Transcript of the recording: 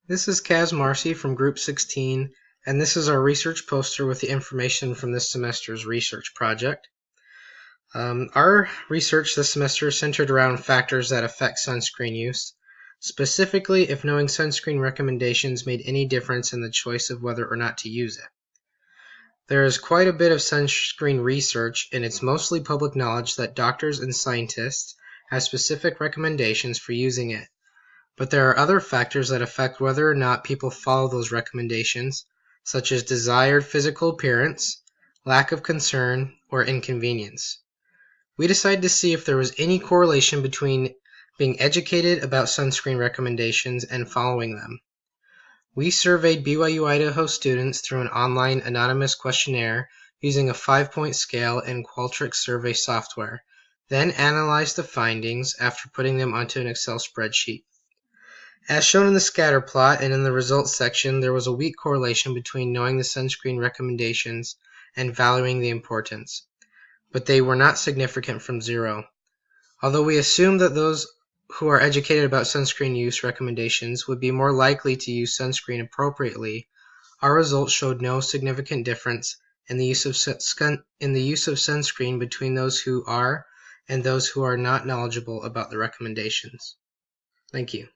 This is Kazz Marsey from Group 16, and this is our research poster with the information from this semester's research project. Our research this semester is centered around factors that affect sunscreen use, specifically if knowing sunscreen recommendations made any difference in the choice of whether or not to use it. There is quite a bit of sunscreen research, and it's mostly public knowledge that doctors and scientists have specific recommendations for using it. But there are other factors that affect whether or not people follow those recommendations, such as desired physical appearance, lack of concern, or inconvenience. We decided to see if there was any correlation between being educated about sunscreen recommendations and following them. We surveyed BYU Idaho students through an online anonymous questionnaire using a 5-point scale and Qualtrics survey software, then analyzed the findings after putting them onto an Excel spreadsheet. As shown in the scatter plot and in the results section, there was a weak correlation between knowing the sunscreen recommendations and valuing the importance, but they were not significant from zero. Although we assumed that those who are educated about sunscreen use recommendations would be more likely to use sunscreen appropriately, our results showed no significant difference in the use of sunscreen between those who are and those who are not knowledgeable about the recommendations. Thank you.